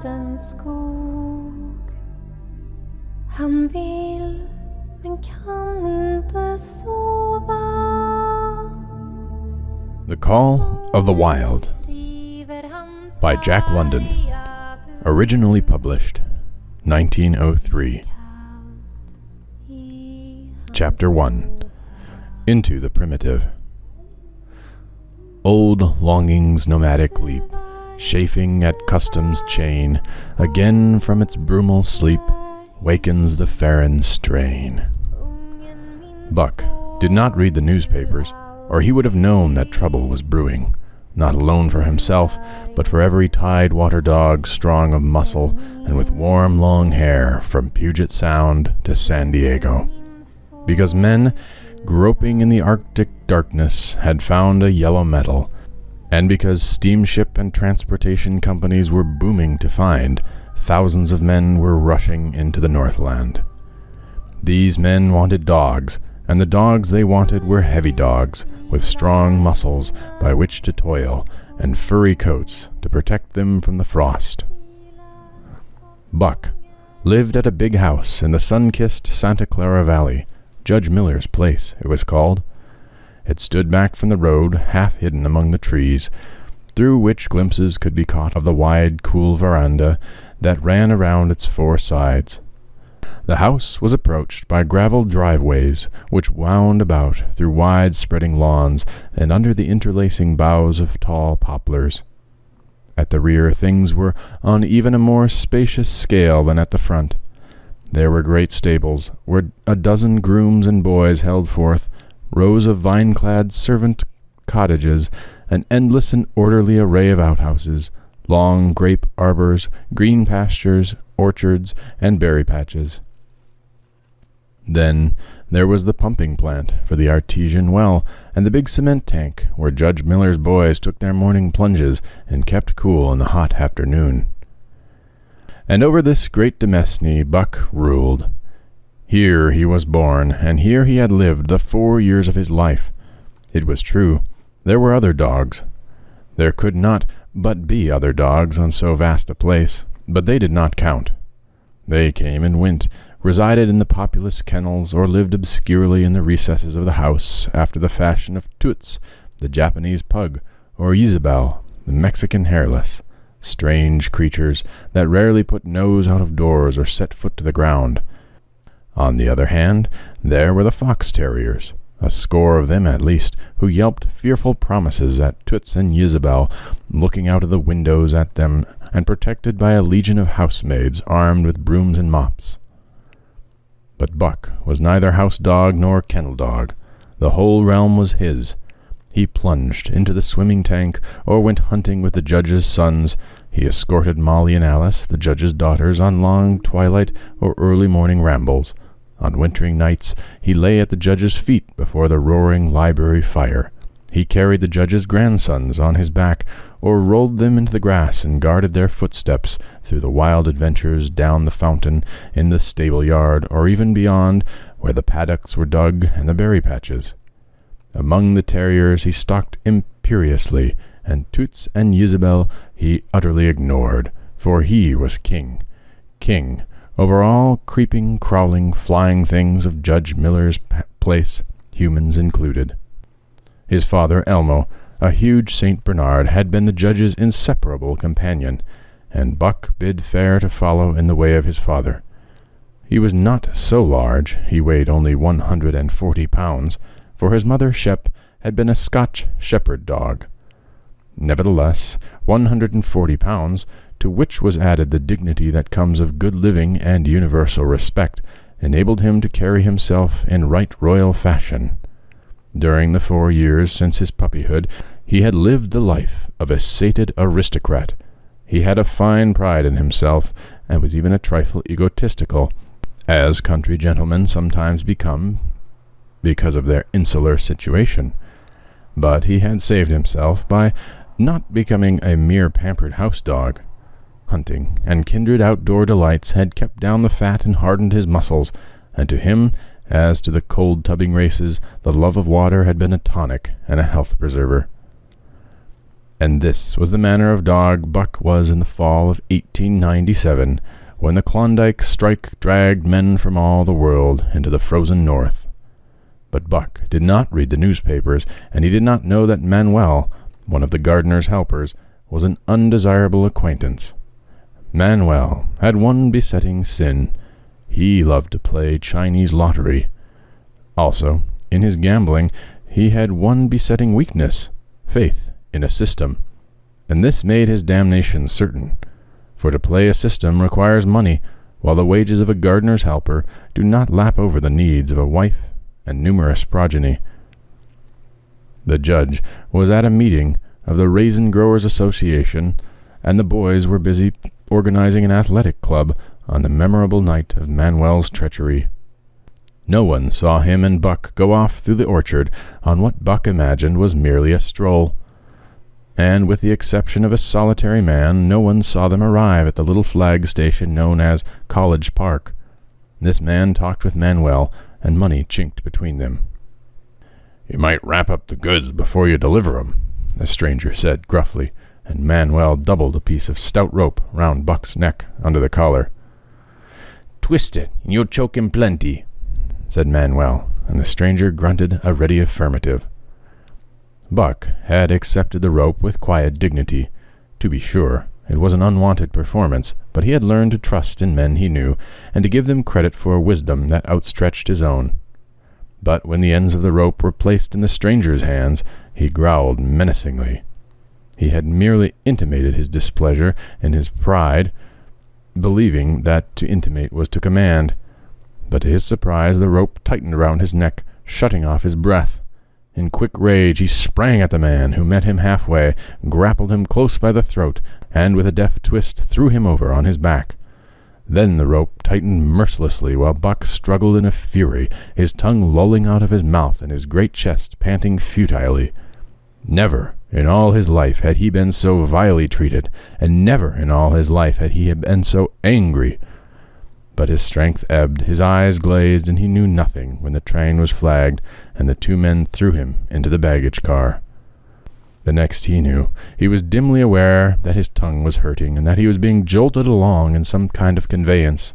den skog. Han vill men kan inte sova. The Call of the Wild by Jack London. Originally published 1903. Chapter 1. Into the Primitive. Old longing's nomadic leap, chafing at custom's chain, again from its brumal sleep wakens the Farron's strain. Buck did not read the newspapers, or he would have known that trouble was brewing, not alone for himself, but for every tide-water dog strong of muscle and with warm long hair from Puget Sound to San Diego. Because men, groping in the Arctic darkness, had found a yellow metal, and because steamship and transportation companies were booming to find, thousands of men were rushing into the Northland. These men wanted dogs, and the dogs they wanted were heavy dogs, with strong muscles by which to toil, and furry coats to protect them from the frost. Buck lived at a big house in the sun-kissed Santa Clara Valley. Judge Miller's place, it was called. It stood back from the road, half hidden among the trees, through which glimpses could be caught of the wide, cool veranda that ran around its four sides. The house was approached by graveled driveways which wound about through wide spreading lawns and under the interlacing boughs of tall poplars. At the rear things were on even a more spacious scale than at the front. There were great stables, where a dozen grooms and boys held forth, rows of vine-clad servant cottages, an endless and orderly array of outhouses, long grape arbors, green pastures, orchards, and berry patches. Then there was the pumping plant for the artesian well, and the big cement tank where Judge Miller's boys took their morning plunges and kept cool in the hot afternoon. And over this great demesne Buck ruled. Here he was born, and here he had lived the 4 years of his life. It was true, there were other dogs. There could not but be other dogs on so vast a place, but they did not count. They came and went, resided in the populous kennels, or lived obscurely in the recesses of the house, after the fashion of Toots, the Japanese pug, or Isabel, the Mexican hairless. Strange creatures that rarely put nose out of doors or set foot to the ground. On the other hand, there were the fox terriers, a score of them at least, who yelped fearful promises at Toots and Isabel, looking out of the windows at them, and protected by a legion of housemaids armed with brooms and mops. But Buck was neither house dog nor kennel dog. The whole realm was his. He plunged into the swimming tank, or went hunting with the judge's sons. He escorted Molly and Alice, the judge's daughters, on long twilight or early morning rambles. On wintering nights he lay at the judge's feet before the roaring library fire. He carried the judge's grandsons on his back, or rolled them into the grass and guarded their footsteps through the wild adventures down the fountain, in the stable yard, or even beyond, where the paddocks were dug and the berry patches. Among the terriers he stalked imperiously, and Toots and Isabel he utterly ignored, for he was king over all creeping, crawling, flying things of Judge Miller's place, humans included. His father, Elmo, a huge St. Bernard, had been the judge's inseparable companion, and Buck bid fair to follow in the way of his father. He was not so large, he weighed only 140 pounds, for his mother, Shep, had been a Scotch shepherd dog. Nevertheless, 140 pounds, to which was added the dignity that comes of good living and universal respect, enabled him to carry himself in right royal fashion. During the 4 years since his puppyhood, he had lived the life of a sated aristocrat. He had a fine pride in himself, and was even a trifle egotistical, as country gentlemen sometimes become, because of their insular situation. But he had saved himself by not becoming a mere pampered house dog. Hunting and kindred outdoor delights had kept down the fat and hardened his muscles, and to him, as to the cold tubbing races, the love of water had been a tonic and a health preserver. And this was the manner of dog Buck was in the fall of 1897, when the Klondike strike dragged men from all the world into the frozen north. But Buck did not read the newspapers, and he did not know that Manuel, one of the gardener's helpers, was an undesirable acquaintance. Manuel had one besetting sin. He loved to play Chinese lottery. Also, in his gambling, he had one besetting weakness, faith in a system, and this made his damnation certain, for to play a system requires money, while the wages of a gardener's helper do not lap over the needs of a wife and numerous progeny. The judge was at a meeting of the Raisin Growers Association, and the boys were busy organizing an athletic club on the memorable night of Manuel's treachery. No one saw him and Buck go off through the orchard on what Buck imagined was merely a stroll, and with the exception of a solitary man, no one saw them arrive at the little flag station known as College Park. This man talked with Manuel, and money chinked between them. "You might wrap up the goods before you deliver 'em," the stranger said gruffly, and Manuel doubled a piece of stout rope round Buck's neck under the collar. "Twist it, and you'll choke him plenty," said Manuel, and the stranger grunted a ready affirmative. Buck had accepted the rope with quiet dignity. To be sure, it was an unwanted performance, but he had learned to trust in men he knew, and to give them credit for a wisdom that outstretched his own. But when the ends of the rope were placed in the stranger's hands, he growled menacingly. He had merely intimated his displeasure in his pride, believing that to intimate was to command. But to his surprise the rope tightened around his neck, shutting off his breath. In quick rage he sprang at the man, who met him halfway, grappled him close by the throat, and with a deft twist threw him over on his back. Then the rope tightened mercilessly while Buck struggled in a fury, his tongue lolling out of his mouth and his great chest panting futilely. Never in all his life had he been so vilely treated, and never in all his life had he been so angry. But his strength ebbed, his eyes glazed, and he knew nothing when the train was flagged and the two men threw him into the baggage car. The next he knew, he was dimly aware that his tongue was hurting and that he was being jolted along in some kind of conveyance.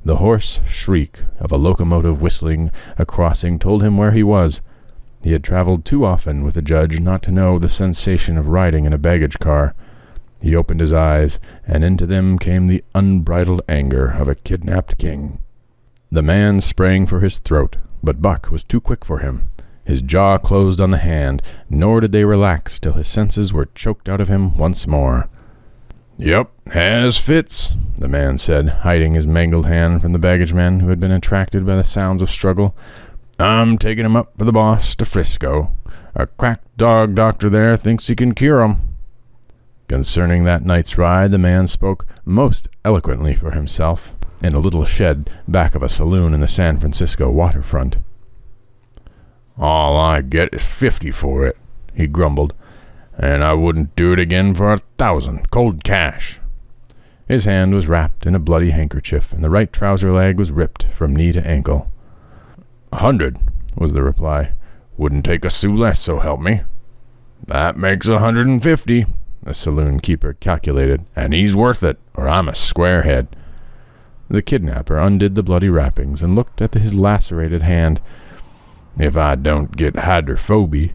The hoarse shriek of a locomotive whistling a crossing told him where he was. He had traveled too often with the judge not to know the sensation of riding in a baggage car. He opened his eyes, and into them came the unbridled anger of a kidnapped king. The man sprang for his throat, but Buck was too quick for him. His jaw closed on the hand, nor did they relax till his senses were choked out of him once more. "Yep, has fits," the man said, hiding his mangled hand from the baggage man, who had been attracted by the sounds of struggle. "I'm taking him up for the boss to Frisco. A crack dog doctor there thinks he can cure 'em." Concerning that night's ride, the man spoke most eloquently for himself in a little shed back of a saloon in the San Francisco waterfront. "All I get is 50 for it," he grumbled, "and I wouldn't do it again for 1,000, cold cash." His hand was wrapped in a bloody handkerchief, and the right trouser leg was ripped from knee to ankle. 100, was the reply. "Wouldn't take a sou less, so help me." "That makes 150, the saloon keeper calculated, "and he's worth it, or I'm a squarehead." The kidnapper undid the bloody wrappings and looked at his lacerated hand. "If I don't get hydrophobia,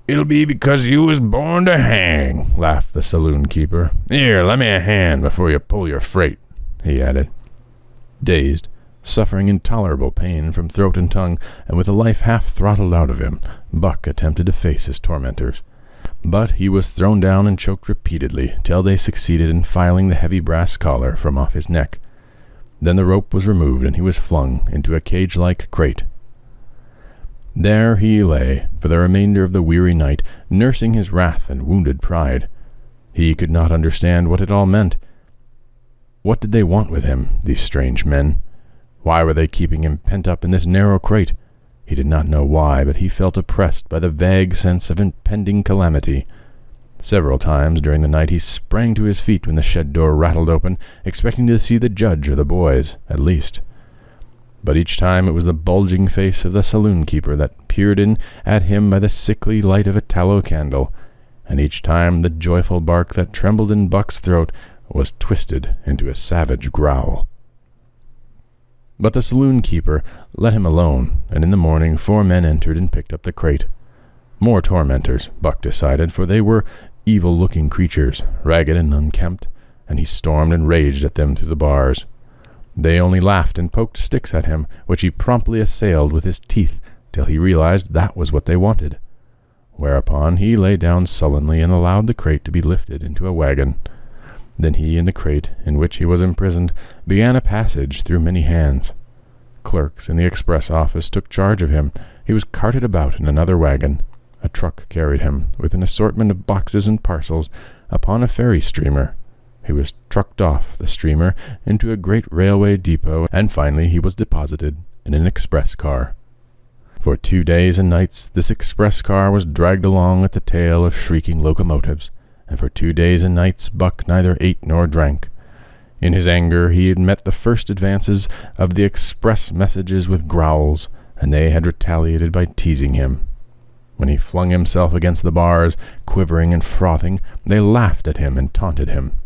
it'll be because you was born to hang," laughed the saloon keeper. "Here, lend me a hand before you pull your freight," he added. Dazed, suffering intolerable pain from throat and tongue, and with the life half throttled out of him, Buck attempted to face his tormentors. But he was thrown down and choked repeatedly till they succeeded in filing the heavy brass collar from off his neck. Then the rope was removed and he was flung into a cage-like crate. There he lay for the remainder of the weary night, nursing his wrath and wounded pride. He could not understand what it all meant. What did they want with him, these strange men? Why were they keeping him pent up in this narrow crate? He did not know why, but he felt oppressed by the vague sense of impending calamity. Several times during the night he sprang to his feet when the shed door rattled open, expecting to see the judge or the boys, at least. But each time it was the bulging face of the saloon keeper that peered in at him by the sickly light of a tallow candle. and each time the joyful bark that trembled in Buck's throat was twisted into a savage growl. But the saloon-keeper let him alone, and in the morning 4 men entered and picked up the crate. More tormentors, Buck decided, for they were evil-looking creatures, ragged and unkempt, and he stormed and raged at them through the bars. They only laughed and poked sticks at him, which he promptly assailed with his teeth till he realized that was what they wanted. Whereupon he lay down sullenly and allowed the crate to be lifted into a wagon. Then he and the crate, in which he was imprisoned, began a passage through many hands. Clerks in the express office took charge of him. He was carted about in another wagon. A truck carried him, with an assortment of boxes and parcels, upon a ferry steamer. He was trucked off the steamer into a great railway depot, and finally he was deposited in an express car. For 2 days and nights this express car was dragged along at the tail of shrieking locomotives, and for 2 days and nights Buck neither ate nor drank. In his anger he had met the first advances of the express messages with growls, and they had retaliated by teasing him. When he flung himself against the bars, quivering and frothing, they laughed at him and taunted him.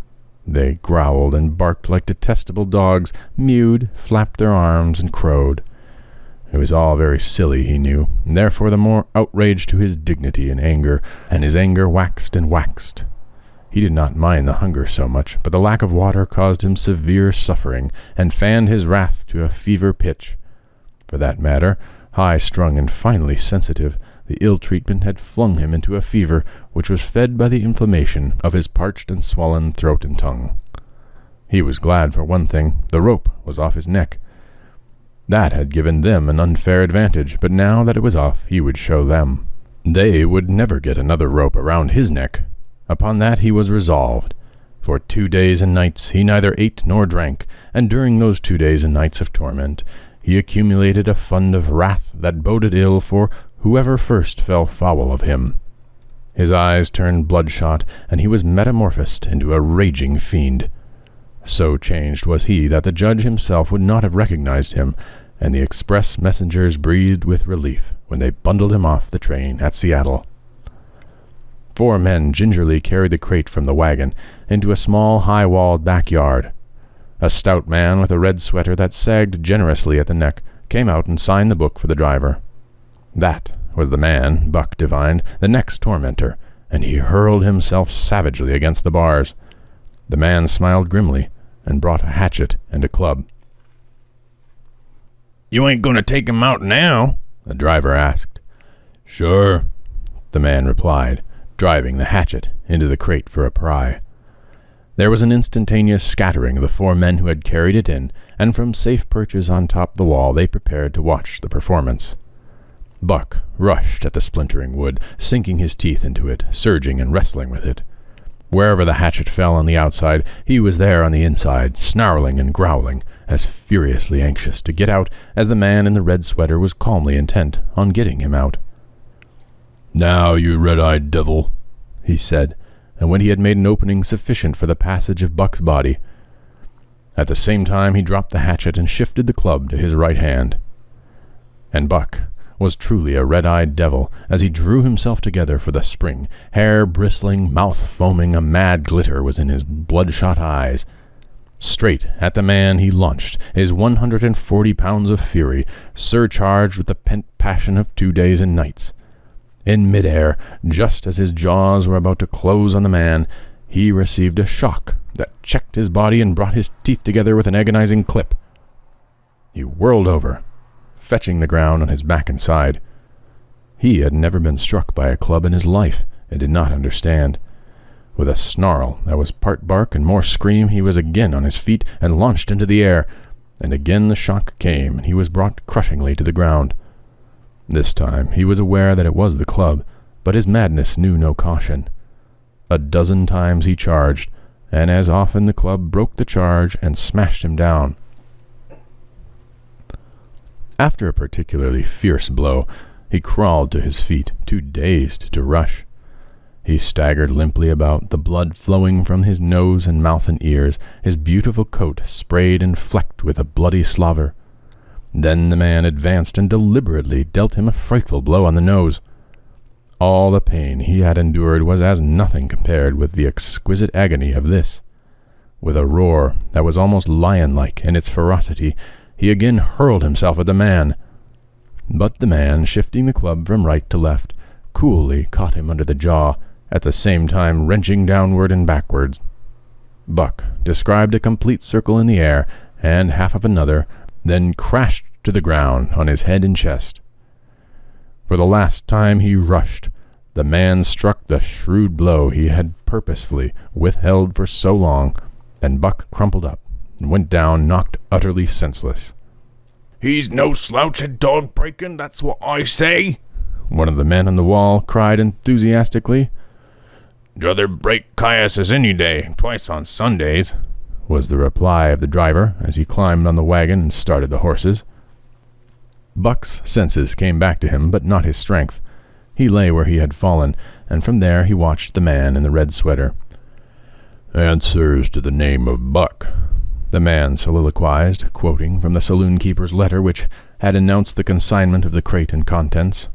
They growled and barked like detestable dogs, mewed, flapped their arms, and crowed. It was all very silly, he knew, and therefore the more outrage to his dignity and his anger waxed and waxed. He did not mind the hunger so much, but the lack of water caused him severe suffering, and fanned his wrath to a fever pitch. For that matter, high-strung and finely sensitive, the ill-treatment had flung him into a fever which was fed by the inflammation of his parched and swollen throat and tongue. He was glad, for one thing, the rope was off his neck. That had given them an unfair advantage, but now that it was off, he would show them. They would never get another rope around his neck. Upon that he was resolved. For 2 days and nights he neither ate nor drank, and during those 2 days and nights of torment he accumulated a fund of wrath that boded ill for whoever first fell foul of him. His eyes turned bloodshot, and he was metamorphosed into a raging fiend. So changed was he that the judge himself would not have recognized him, and the express messengers breathed with relief when they bundled him off the train at Seattle. 4 men gingerly carried the crate from the wagon into a small high-walled backyard. A stout man with a red sweater that sagged generously at the neck came out and signed the book for the driver. That was the man, Buck divined, the next tormentor, and he hurled himself savagely against the bars. The man smiled grimly and brought a hatchet and a club. "You ain't going to take him out now?" the driver asked. "Sure," the man replied, driving the hatchet into the crate for a pry. There was an instantaneous scattering of the 4 men who had carried it in, and from safe perches on top the wall they prepared to watch the performance. Buck rushed at the splintering wood, sinking his teeth into it, surging and wrestling with it. Wherever the hatchet fell on the outside, he was there on the inside, snarling and growling, as furiously anxious to get out as the man in the red sweater was calmly intent on getting him out. "Now, you red-eyed devil," he said, and when he had made an opening sufficient for the passage of Buck's body. At the same time he dropped the hatchet and shifted the club to his right hand. And Buck was truly a red-eyed devil as he drew himself together for the spring. Hair bristling, mouth foaming, a mad glitter was in his bloodshot eyes. Straight at the man he launched, his 140 pounds of fury, surcharged with the pent passion of 2 days and nights. In midair, just as his jaws were about to close on the man, he received a shock that checked his body and brought his teeth together with an agonizing clip. He whirled over, fetching the ground on his back and side. He had never been struck by a club in his life, and did not understand. With a snarl that was part bark and more scream, he was again on his feet and launched into the air, and again the shock came, and he was brought crushingly to the ground. This time he was aware that it was the club, but his madness knew no caution. A dozen times he charged, and as often the club broke the charge and smashed him down. After a particularly fierce blow, he crawled to his feet, too dazed to rush. He staggered limply about, the blood flowing from his nose and mouth and ears, his beautiful coat sprayed and flecked with a bloody slaver. Then the man advanced and deliberately dealt him a frightful blow on the nose. All the pain he had endured was as nothing compared with the exquisite agony of this. With a roar that was almost lion-like in its ferocity, he again hurled himself at the man. But the man, shifting the club from right to left, coolly caught him under the jaw, at the same time wrenching downward and backwards. Buck described a complete circle in the air, and half of another, then crashed to the ground on his head and chest. For the last time he rushed, the man struck the shrewd blow he had purposefully withheld for so long, and Buck crumpled up and went down knocked utterly senseless. "He's no slouch at dog-breaking, that's what I say," one of the men on the wall cried enthusiastically. "Druther break Caius's any day, twice on Sundays," was the reply of the driver as he climbed on the wagon and started the horses. Buck's senses came back to him, but not his strength. He lay where he had fallen, and from there he watched the man in the red sweater. "Answers to the name of Buck," the man soliloquized, quoting from the saloon-keeper's letter which had announced the consignment of the crate and contents.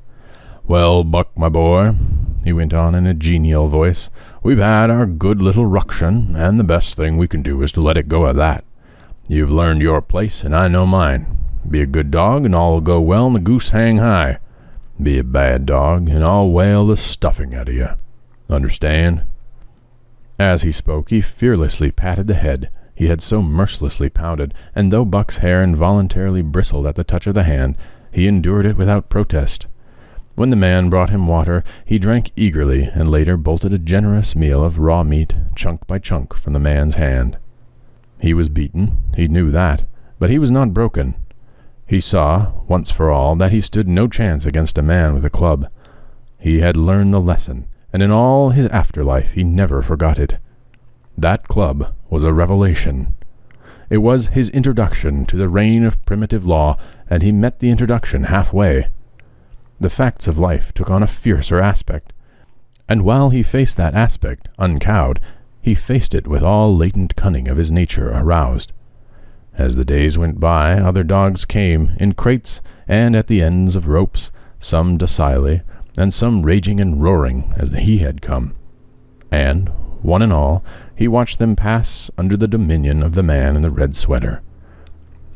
"Well, Buck, my boy," he went on in a genial voice, "we've had our good little ruction, and the best thing we can do is to let it go at that. You've learned your place, and I know mine. Be a good dog, and all'll go well, and the goose hang high. Be a bad dog, and I'll whale the stuffing out of you. Understand?" As he spoke, he fearlessly patted the head he had so mercilessly pounded, and though Buck's hair involuntarily bristled at the touch of the hand, he endured it without protest. When the man brought him water, he drank eagerly, and later bolted a generous meal of raw meat, chunk by chunk, from the man's hand. He was beaten, he knew that, but he was not broken. He saw, once for all, that he stood no chance against a man with a club. He had learned the lesson, and in all his afterlife he never forgot it. That club was a revelation. It was his introduction to the reign of primitive law, and he met the introduction halfway. The facts of life took on a fiercer aspect, and while he faced that aspect, uncowed, he faced it with all latent cunning of his nature aroused. As the days went by, other dogs came, in crates and at the ends of ropes, some docilely, and some raging and roaring as he had come. And, one and all, he watched them pass under the dominion of the man in the red sweater.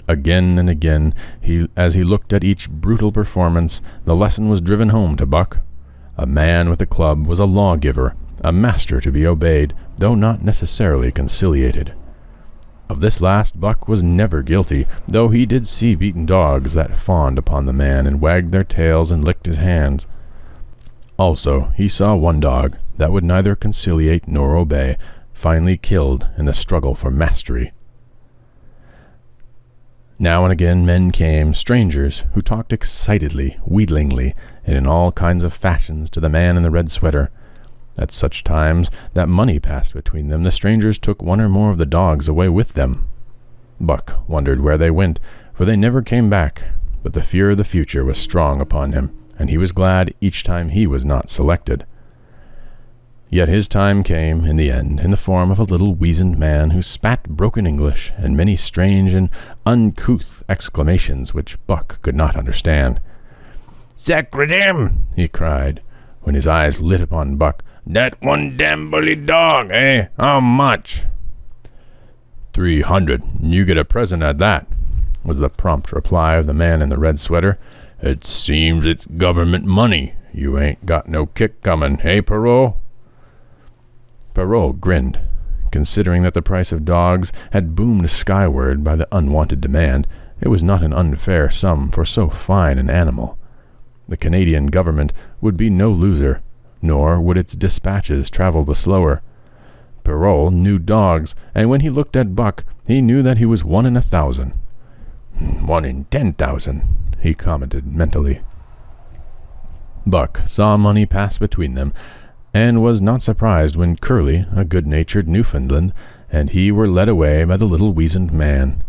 Again and again, as he looked at each brutal performance, the lesson was driven home to Buck. A man with a club was a lawgiver, a master to be obeyed, though not necessarily conciliated. Of this last Buck was never guilty, though he did see beaten dogs that fawned upon the man and wagged their tails and licked his hands. Also, he saw one dog that would neither conciliate nor obey, finally killed in the struggle for mastery. Now and again men came, strangers, who talked excitedly, wheedlingly, and in all kinds of fashions to the man in the red sweater. At such times that money passed between them, the strangers took one or more of the dogs away with them. Buck wondered where they went, for they never came back, but the fear of the future was strong upon him, and he was glad each time he was not selected. Yet his time came, in the end, in the form of a little weazened man who spat broken English and many strange and uncouth exclamations which Buck could not understand. "Sacredem!" he cried, when his eyes lit upon Buck. "That one damn bully dog, eh? How much?" 300. You get a present at that," was the prompt reply of the man in the red sweater. "It seems it's government money. You ain't got no kick coming, eh, Perrault?" Perrault grinned. Considering that the price of dogs had boomed skyward by the unwanted demand, it was not an unfair sum for so fine an animal. The Canadian government would be no loser, nor would its dispatches travel the slower. Perrault knew dogs, and when he looked at Buck, he knew that he was 1 in 1,000. 1 in 10,000, he commented mentally. Buck saw money pass between them, and was not surprised when Curly, a good-natured Newfoundland, and he were led away by the little weazened man.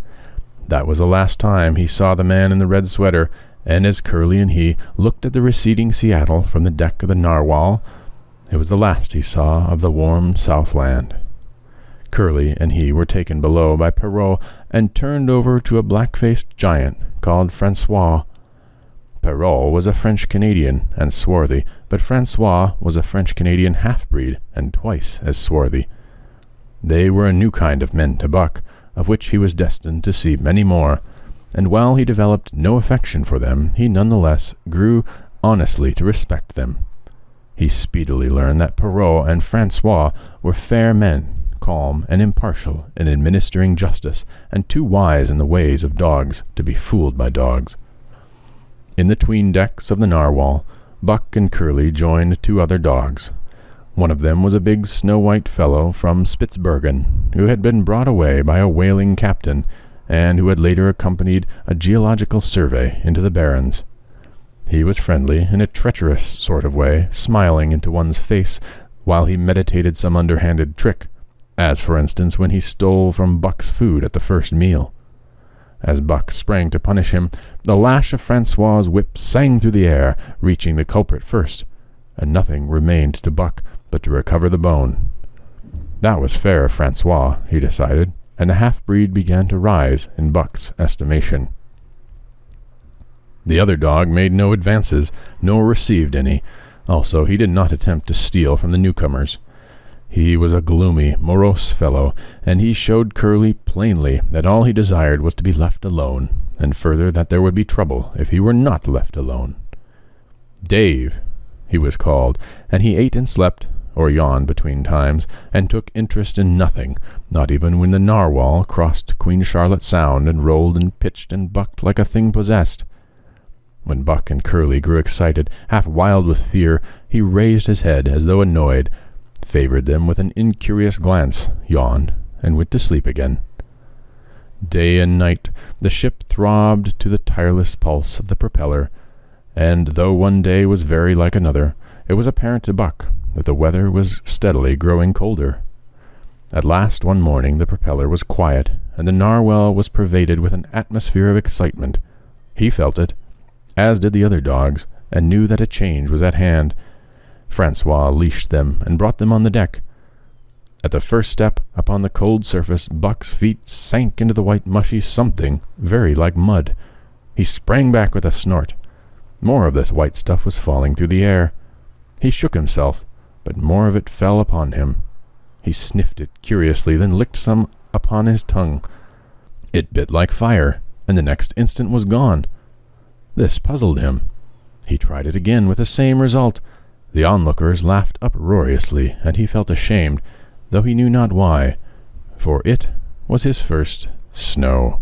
That was the last time he saw the man in the red sweater, and as Curly and he looked at the receding Seattle from the deck of the Narwhal, it was the last he saw of the warm Southland. Curly and he were taken below by Perrault and turned over to a black-faced giant called Francois. Perrault was a French-Canadian and swarthy, but Francois was a French-Canadian half-breed and twice as swarthy. They were a new kind of men to Buck, of which he was destined to see many more, and while he developed no affection for them, he nonetheless grew honestly to respect them. He speedily learned that Perrault and Francois were fair men, calm and impartial in administering justice, and too wise in the ways of dogs to be fooled by dogs. In the 'tween decks of the Narwhal, Buck and Curly joined 2 other dogs. One of them was a big snow-white fellow from Spitzbergen, who had been brought away by a whaling captain, and who had later accompanied a geological survey into the Barrens. He was friendly in a treacherous sort of way, smiling into one's face while he meditated some underhanded trick, as for instance when he stole from Buck's food at the first meal. As Buck sprang to punish him, the lash of Francois's whip sang through the air, reaching the culprit first, and nothing remained to Buck but to recover the bone. That was fair of Francois, he decided, and the half-breed began to rise in Buck's estimation. The other dog made no advances, nor received any. Also, he did not attempt to steal from the newcomers. He was a gloomy, morose fellow, and he showed Curly plainly that all he desired was to be left alone, and further that there would be trouble if he were not left alone. Dave, he was called, and he ate and slept, or yawned between times, and took interest in nothing, not even when the Narwhal crossed Queen Charlotte Sound and rolled and pitched and bucked like a thing possessed. When Buck and Curly grew excited, half wild with fear, he raised his head as though annoyed, favored them with an incurious glance, yawned, and went to sleep again. Day and night the ship throbbed to the tireless pulse of the propeller, and though one day was very like another, it was apparent to Buck that the weather was steadily growing colder. At last one morning the propeller was quiet, and the Narwhal was pervaded with an atmosphere of excitement. He felt it, as did the other dogs, and knew that a change was at hand. Francois leashed them and brought them on the deck. At the first step upon the cold surface, Buck's feet sank into the white mushy something very like mud. He sprang back with a snort. More of this white stuff was falling through the air. He shook himself, but more of it fell upon him. He sniffed it curiously, then licked some upon his tongue. It bit like fire, and the next instant was gone. This puzzled him. He tried it again with the same result. The onlookers laughed uproariously, and he felt ashamed, though he knew not why, for it was his first snow.